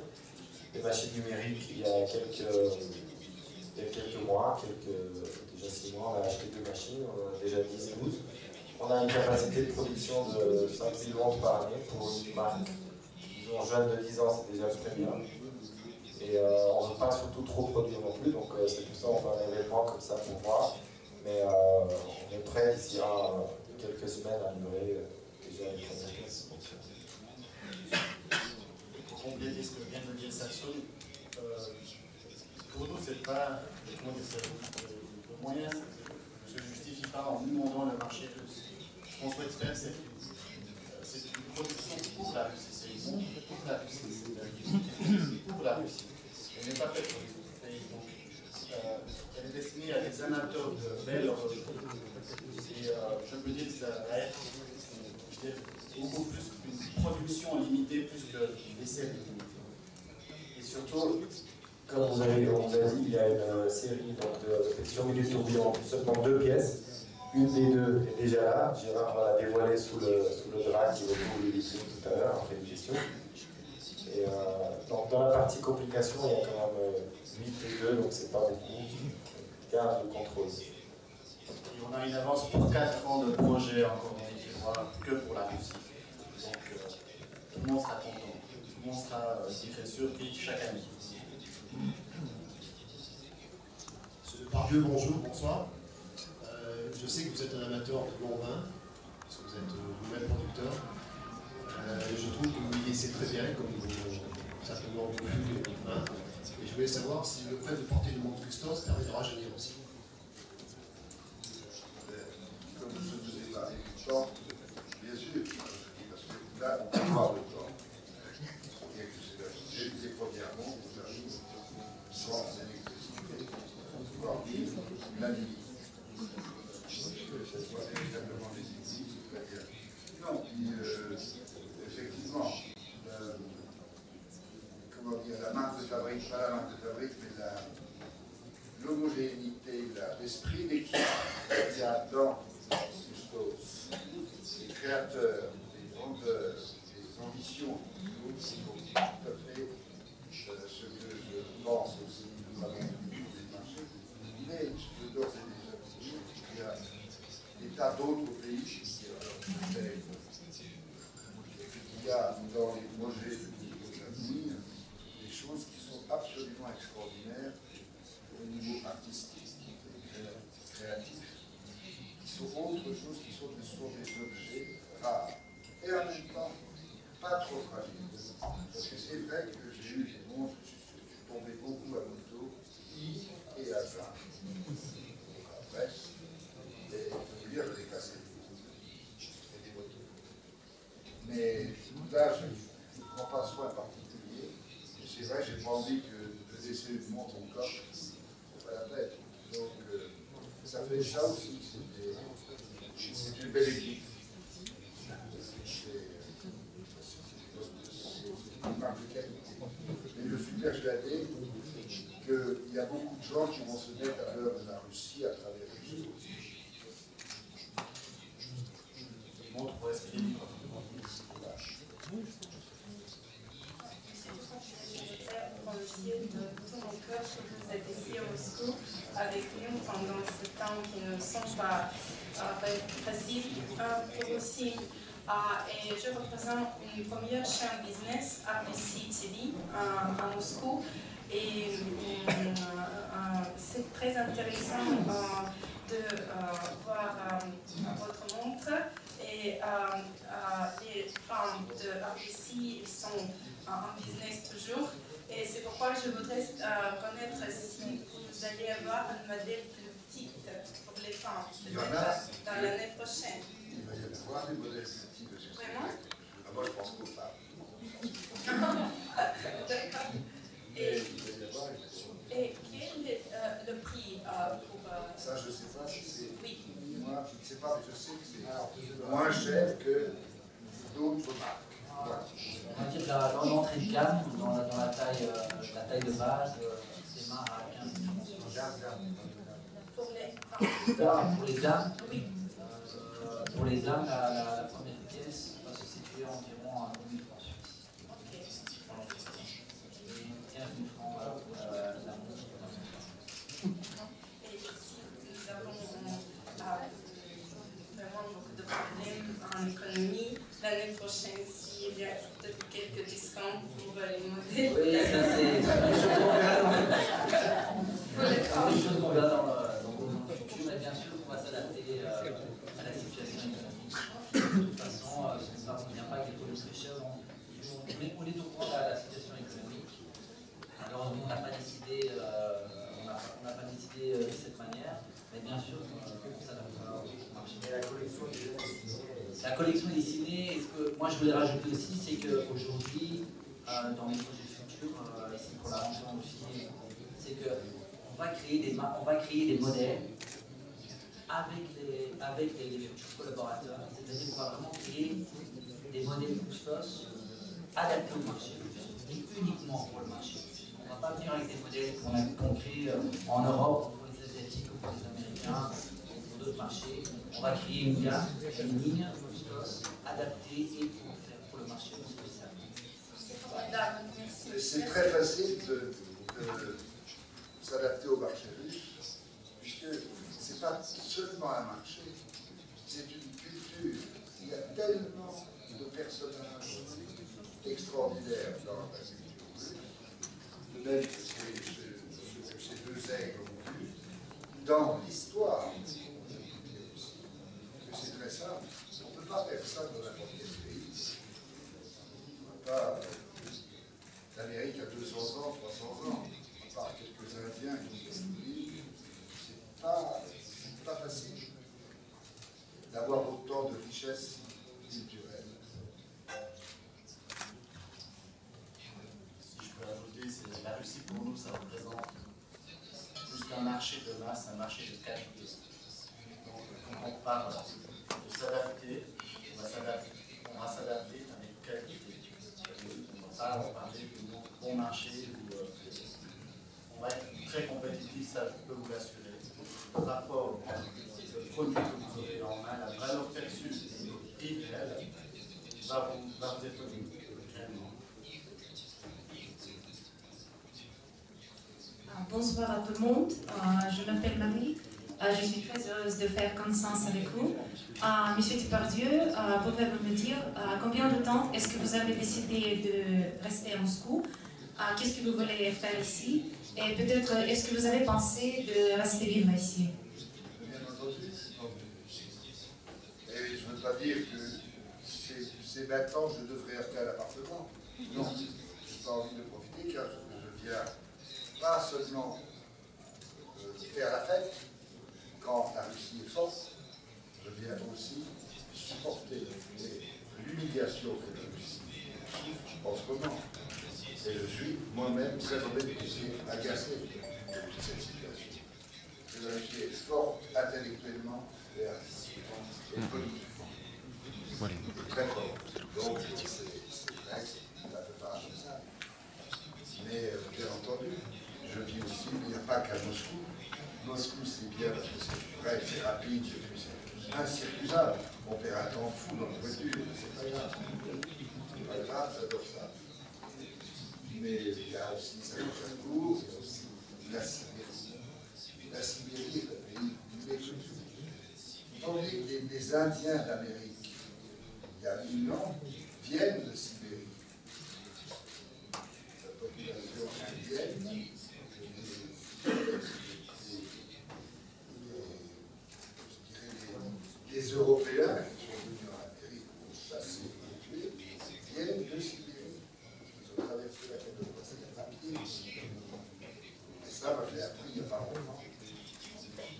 numériques il y a quelques mois, déjà 6 mois, on a acheté 2 machines, on en a déjà 10, 12. On a une capacité de production de 5 000 montres par année pour une marque, disons, jeune de 10 ans, c'est déjà très bien. Et on ne veut pas surtout trop produire non plus, donc c'est pour ça qu'on fait un événement comme ça pour voir. Mais on est prêt d'ici à quelques semaines à livrer déjà les premières pièces. Pour compléter ce que vient de dire Sassoon, pour nous, c'est pas le moyen ne se justifie pas en inondant le marché russe. Ce qu'on souhaite faire, c'est une production pour la Russie. C'est une montre pour la Russie. C'est pour la Russie. Elle n'est pas faite pour les autres pays. Donc, elle est destinée à des amateurs de belles horlogeries. Et je peux dire que ça va être beaucoup plus qu'une production limitée, plus que des séries limitées. Et surtout, comme on vous a dit, il y a une série de répétitions minutes tourbillon, seulement 2 pièces. Une des 2 est déjà là. Gérard va la dévoiler sous le drap qui recouvre les vitrines tout à l'heure, après une question. Et donc dans la partie complication, il y a quand même 8 et 2, donc c'est pas beaucoup. Garde le contrôle. Et on a une avance pour 4 ans de projet encore, que pour la Russie. le monde sera content, tout le monde sera très surpris chaque année. Monsieur Depardieu, bonjour, bonsoir. Je sais que vous êtes un amateur de bon vin, parce que vous êtes vous-même producteur. Je trouve que vous vieillissez très bien, comme vous certainement vous buvez le vin. Et je voulais savoir si le fait de porter le Monte Custos permet de rajeunir aussi. Comme je ne vous ai pas dit du temps, bien sûr, parce que là, on peut voir le temps. Bien que c'est la journée, premièrement, vous arrivez sans électricité, voire vivre la nuit. Ça soit véritablement des équipes, très bien. Non, effectivement, comment dire, la marque de fabrique, pas la marque de fabrique, mais l'homogénéité, l'esprit d'équipe qu'il y a dans Custos, les créateurs, les vendeurs, les ambitions, c'est tout à fait ce que je pense aussi nous avons des marchés. Mais je peux d'ores et déjà dire qu'il y a des tas d'autres pays il y a dans les projets de l'avenir des choses qui sont absolument extraordinaires au niveau artistique et créatif, qui sont autre chose, qui sont des objets rares et en même temps pas trop fragiles. Parce que c'est vrai que j'ai eu des montres, je suis tombé beaucoup à moto et à ça. Après, et je veux dire, je l'ai cassé des motos. Mais là, je ne prends pas soin particulier. Et c'est vrai, j'ai pas envie de laisser une montre encore. C'est pas la peine. Donc, ça fait ça aussi. C'est une belle équipe. C'est une marque de qualité. Mais je suis persuadé qu'il y a beaucoup de gens qui vont se mettre à l'heure de la Russie à travers les choses. Une montre pour esprit libre. Remercier de tout mon cœur que vous êtes ici à Moscou avec nous pendant ce temps qui ne sont pas faciles pour aussi. Et je représente une première chaîne business, ABC TV, à Moscou. Et c'est très intéressant de voir votre montre. Et les femmes de ABC, ils sont en business toujours. Et c'est pourquoi je voudrais connaître si vous allez avoir un modèle plus petit pour les femmes, peut-être dans l'année prochaine. Il va y avoir des modèles plus petits, monsieur. Vraiment? Moi, je pense qu'aux femmes. D'accord. Et quel est le prix pour... Ça, je ne sais pas si c'est... Oui. Moi, je ne sais pas, mais je sais que c'est moins cher que d'autres marques. Voilà. On va dire dans l'entrée de gamme, dans la taille de base, démarre à 15 000 francs. Pour les dames, oui. Pour les dames, la première pièce va se situer environ à 1000 francs suisses. Ok. Et 15 000 francs pour la montre. Et si nous avons vraiment beaucoup de problèmes en économie, l'année prochaine, s'il y a peut-être quelques discounts pour les modèles. Oui, ça c'est une chose qu'on verra dans le futur, mais bien sûr qu'on va s'adapter à la situation économique. De toute façon, ça ne convient pas quelque chose de très cher. Mais on est au courant de la situation économique. Malheureusement, on n'a pas décidé de cette manière, mais bien sûr qu'on s'adaptera au marché. Et la collection est dessinée. La collection est dessinée, et ce que moi je voulais rajouter aussi, c'est qu'aujourd'hui, dans les projets futurs, ici pour la rentrée aussi, c'est qu'on va créer des modèles avec les futurs collaborateurs, c'est-à-dire qu'on va vraiment créer des modèles Custos adaptés au marché, et uniquement pour le marché. On ne va pas venir avec des modèles qu'on crée en Europe, pour les Asiatiques ou pour les Américains, ou pour d'autres marchés. On va créer une gamme, une ligne adaptée et pour le marché spécial. C'est très facile de s'adapter au marché russe, puisque ce n'est pas seulement un marché, c'est une culture. Il y a tellement de personnages extraordinaire dans la culture, de même que ces deux aigles ont vu, dans l'histoire, que c'est très simple. On ne peut pas faire ça dans n'importe quel pays. On ne peut pas. L'Amérique a 200 ans, 300 ans. À part quelques Indiens qui ont oublié, c'est pas facile d'avoir autant de richesses culturelles. Si je peux ajouter, c'est la Russie pour nous, ça représente plus qu'un marché de masse, un marché de qualité. Donc quand on parle de s'adapter, on va s'adapter avec qualité. On ne va pas parler de bon marché où on va être très compétitif, ça je peux vous l'assurer. Le rapport entre le produit que vous aurez en main, la valeur perçue et le prix réel va vous étonner réellement. Bonsoir à tout le monde, je m'appelle Marie, je suis très heureuse de faire connaissance avec vous. Monsieur Depardieu, pouvez-vous me dire combien de temps est-ce que vous avez décidé de rester à Moscou? Qu'est-ce que vous voulez faire ici? Et peut-être, est-ce que vous avez pensé de rester vivre ici? Bien entendu. Et je ne veux pas dire que c'est maintenant que je devrais rester à l'appartement. Non, je n'ai pas envie de profiter car je viens pas seulement faire la fête quand la Russie est forte, je viens aussi supporter l'humiliation que la Russie souffre en ce moment. Et je suis moi-même très agacé de cette situation. La Russie est forte intellectuellement et politiquement. Très forte. Donc c'est vrai que ça ne peut pas comme ça. Mais bien entendu, je vis aussi, il n'y a pas qu'à Moscou. Moscou, c'est bien parce que c'est vrai, c'est rapide, c'est incirculisable. On perd un temps fou dans la voiture, c'est pas grave. C'est pas grave, j'adore ça. Mais il y a aussi Saint-Pétersbourg, il y a aussi la Sibérie. La Sibérie est un pays méconnu. Vous pensez que les Indiens d'Amérique, il y a 1000 ans, viennent de Sibérie. La population indienne, les Européens qui sont venus en Amérique pour chasser et tuer, viennent de Sibérie. Ils ont traversé la Cappadocie à pied. Et ça, moi, je l'ai appris il n'y a pas longtemps,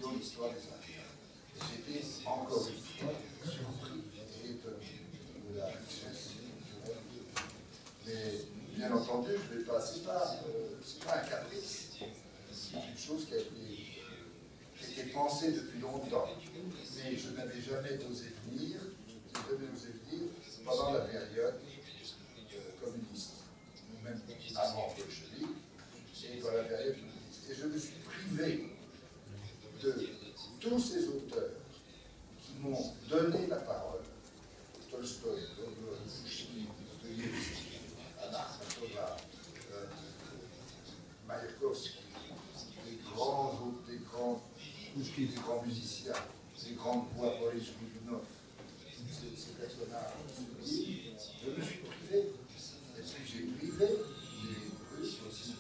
dans l'histoire des Indiens. Et j'étais encore une fois surpris et étonné de la richesse culturelle. Mais bien entendu, je ne vais pas, c'est pas un caprice. C'est une chose qui a été pensée depuis longtemps. Mais je n'avais jamais osé venir pendant la période communiste, ou même avant bolchevique, et dans la période communiste. Et je me suis privé de tous ces auteurs qui m'ont donné la parole. Tolstoï, Pushkin, Dostoïevski, Anna Akhmatova, Maïakovsky, des grands musiciens, des grandes voix, Boris Godunov, ces personnages, je me suis privé, et puis j'ai privé les Russes aussi.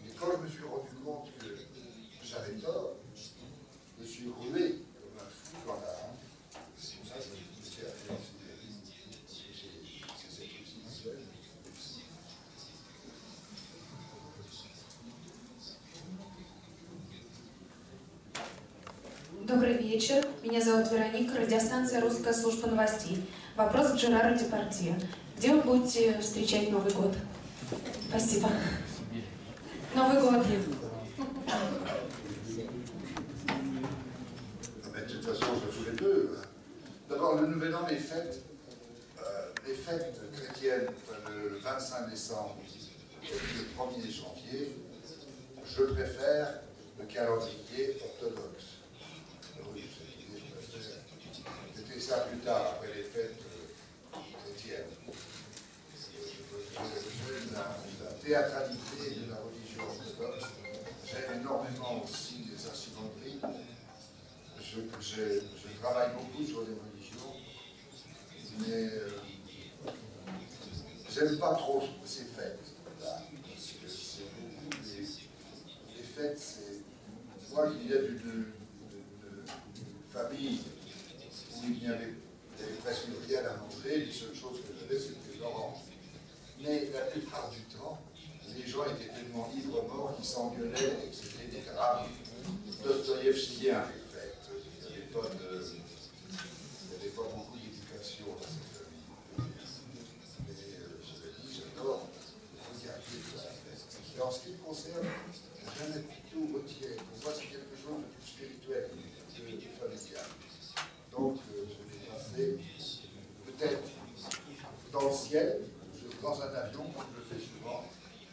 Et quand je me suis rendu compte que j'avais tort, je suis roulé comme un fou dans la... C'est pour ça que je me suis appelé en Sibérie. C'est cette Russie. Добрый вечер. Меня зовут Вероника, радиостанция «Русская служба новостей». Вопрос к Жерару Депардье. Где вы будете встречать Новый год? Спасибо. Новый год. De toute façon, je fais les deux. D'abord, le Nouvel An, les fêtes chrétiennes, le 25 décembre et le 1er janvier, je préfère le calendrier orthodoxe. C'était ça plus tard, après les fêtes chrétiennes. J'aime la théâtralité de la religion orthodoxe. J'aime énormément aussi les archiventeries. Je travaille beaucoup sur les religions, mais j'aime pas trop ces fêtes, là, parce que c'est beaucoup les fêtes, c'est... Moi qui viens d'une famille où il n'y avait presque rien à manger, les seules choses que j'avais, c'était l'orange. Mais la plupart du temps, les gens étaient tellement ivres morts qu'ils s'engueulaient et que c'était des drames dostoïevskiens, les fêtes. Il n'y avait pas beaucoup d'éducation dans cette famille. Mais cela dit, j'adore regarder la fête. Et en ce qui me concerne, j'aime être plutôt retière. Pour moi, c'est quelque chose de plus spirituel, de familial. Donc, je vais passer peut-être dans le ciel, dans un avion, comme je le fais souvent,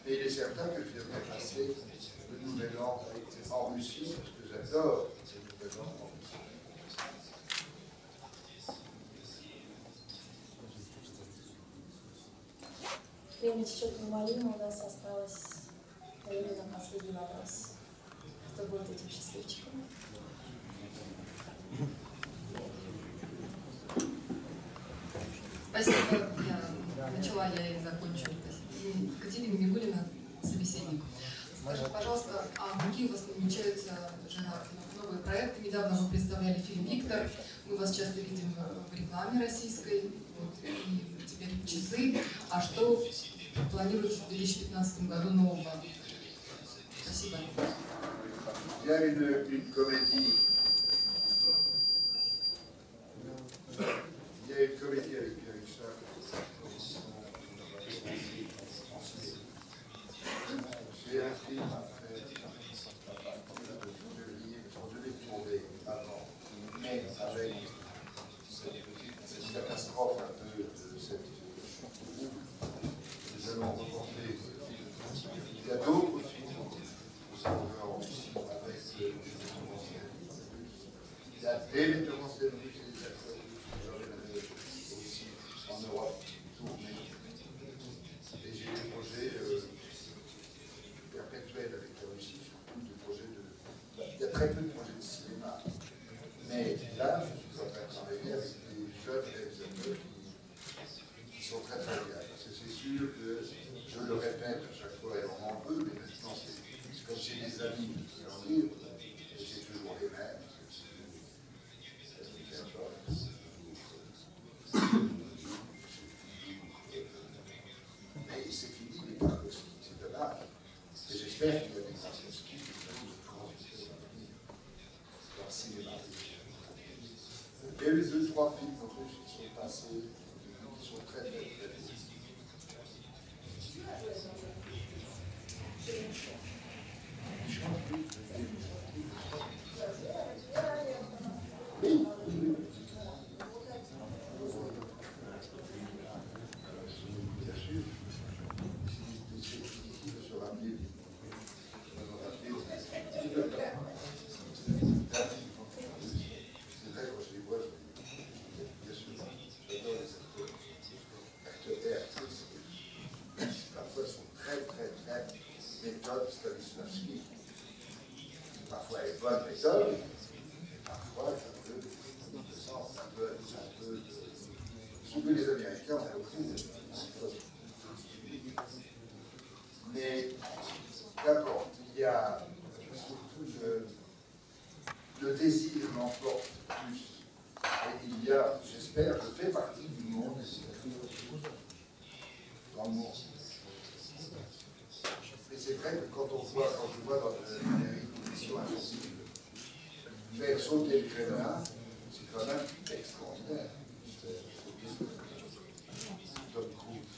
mais il est certain que je viendrai passer le Nouvel An en Russie, parce que j'adore le Nouvel An en Russie. Время течет неумолимо, у нас осталось время на последний вопрос. Кто будет этим счастливчиком? Спасибо. Начала я и закончу. Екатерина Мигулина, собеседник. Скажите, пожалуйста, а какие у вас намечаются новые проекты? Недавно вы представляли фильм «Виктор». Мы вас часто видим в рекламе российской. Вот, и теперь часы. А что планируется в 2015 году нового? Спасибо. Il y a une comédie. Il y a une comédie avec Pierre Richard. J'ai un film à faire. Je l'ai tourné avant, mais avec cette catastrophe un peu de cette chute. Nous allons reporter ce film. Il y a d'autres films en Russie avec des metteurs en scène russes. Il y a des metteurs en scène russes et des acteurs russes que j'emmènerai aussi en Europe tourner. Et j'ai des projets perpétuels avec la Russie, surtout des projets de... Il y a très peu de projets de cinéma. Mais là, je suis en train de travailler avec des jeunes réalisateurs qui sont très très bien. Parce que c'est sûr que, je le répète à chaque fois, et on en veut, mais maintenant c'est comme j'ai des amis qui en livrent, et c'est toujours les mêmes. Mais c'est fini les Tarkovsky, c'est dommage. Et j'espère qu'il y a des Tarkovsky qui vont transiter dans le cinéma. Il y a eu 2-3 films russes qui sont passés, qui sont très très très beaux. Stanislavski. Parfois elle est bonne méthode, et parfois ça peut soulever les Américains, on a beaucoup. Mais d'abord, il y a surtout le désir l'emporte plus. Et il y a, j'espère, je fais partie du monde, dans le monde. C'est vrai que quand je vois dans les conditions impossibles, faire sauter le grenat, c'est quand même extraordinaire. Tom Cruise,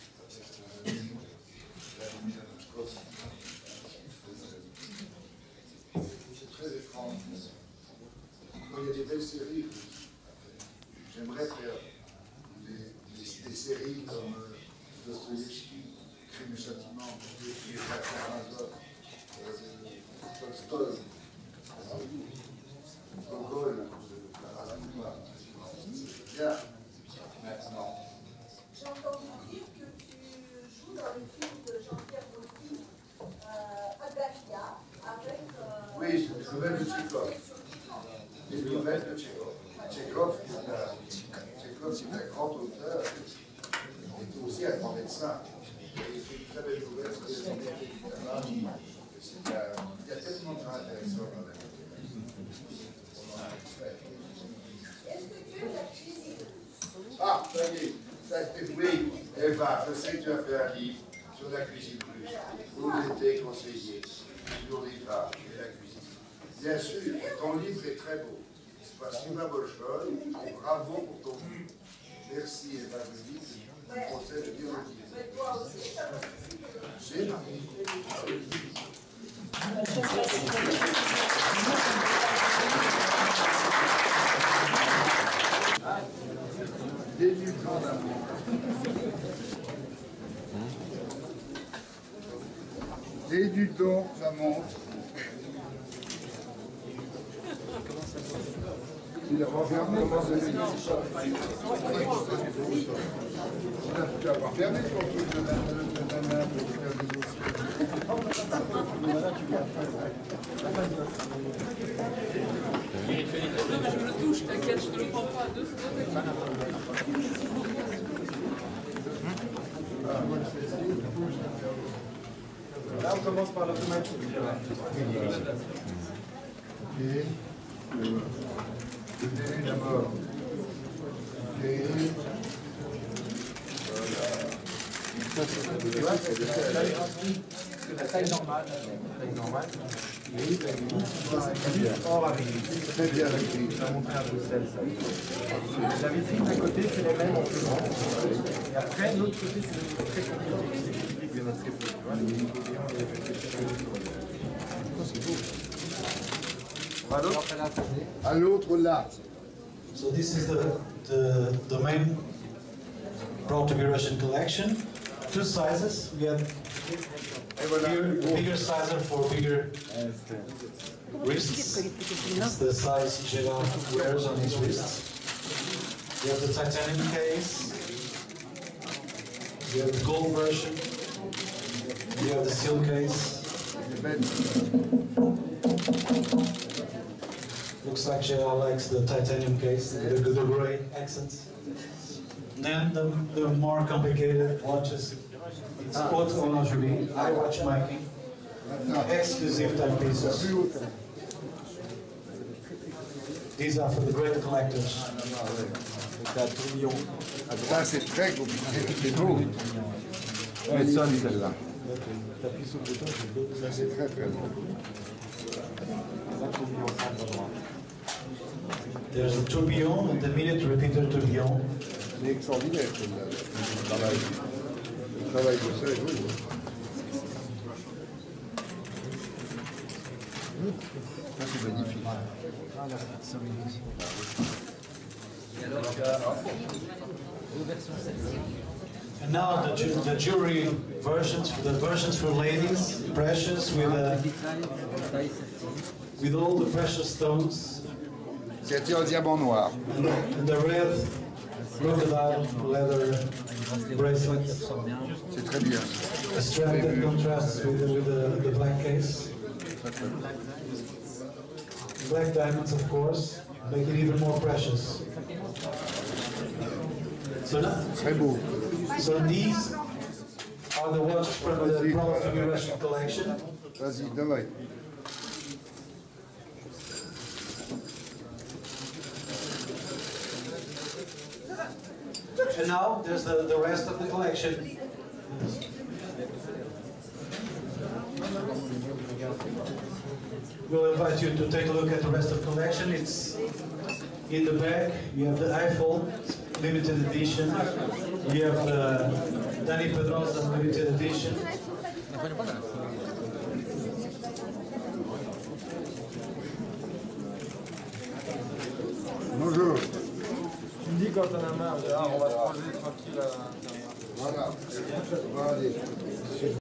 c'est très étrange. Il y a des belles séries. J'aimerais faire des séries comme Dostoïevski, Crime et Châtiment, Tolstoï, Gogol, c'est bien maintenant. J'ai entendu dire que tu joues dans le film de Jean-Pierre Mocky, Agafia, avec... Oui, c'est les nouvelles de Tchekhov. Les nouvelles de Tchekhov. Tchekhov, c'est un grand auteur, et aussi aussi un grand médecin. Il a écrit une très belle nouvelle sur les santé, évidemment. Il y a tellement de gens intéressants dans la vie. Est-ce que tu aimes la cuisine? Ah, ça y est, oui, Eva, je sais que tu as fait un livre sur la cuisine plus. Vous étiez conseillé sur les femmes et la cuisine. Bien sûr, ton livre est très beau. C'est pas Sylvain Bolchoï, bravo pour ton livre. Merci Eva Denis, du conseil de biologie. Mais toi aussi, ça participe. C'est Débutants d'amour. Débutants d'amour. Il a pas fermé, comment ça se fait? Tu as pas fermé ton truc de nana pour faire des dossiers. Je le touche, t'inquiète, je te le prends pas à 2 secondes. Là, on commence par l'automatique. Ok. Le délai d'abord. Ok. Voilà. Ça, c'est la taille normale. La taille normale. Oui, hors avec très bien avec lui. Je vais montrer à Bruxelles ça. La vitrine d'un côté, c'est les mêmes en plus grand. Et après, de l'autre côté, c'est des très compliqués. C'est public de notre époque. C'est beau. À l'autre là. So this is the main Proto-Eurasian collection. Two sizes. We have bigger size for bigger wrists. It's the size Gérard wears on his wrists. We have the titanium case. We have the gold version. We have the silk case. Looks like Gérard likes the titanium case, the gray accents. Then the more complicated watches, it's haute horlogerie, high watchmaking, exclusive timepieces. These are for the great collectors. Ça, c'est très compliqué, c'est beau. Ouais, ça, celle-là. Ça, c'est très très beau. There's a tourbillon, the minute repeater tourbillon. C'est extraordinaire, celle-là. Le travail de ça est beau. Ça, c'est magnifique. And now the jewelry versions, the versions for ladies, precious with all the precious stones. C'était en diamant noir. And the red crocodile leather bracelets. C'est très bien. A strap that contrasts with the black case. Black diamonds, of course, make it even more precious. So now, très beau. So these are the watches from the Proto-Eurasian collection. Vas-y, давай. And now there's the rest of the collection. We'll invite you to take a look at the rest of the collection. It's in the back. You have the Eiffel limited edition. We have the Dani Pedrosa limited edition. Bonjour. Tu me dis quand on a marre, on va se poser tranquille. Voilà, on va aller.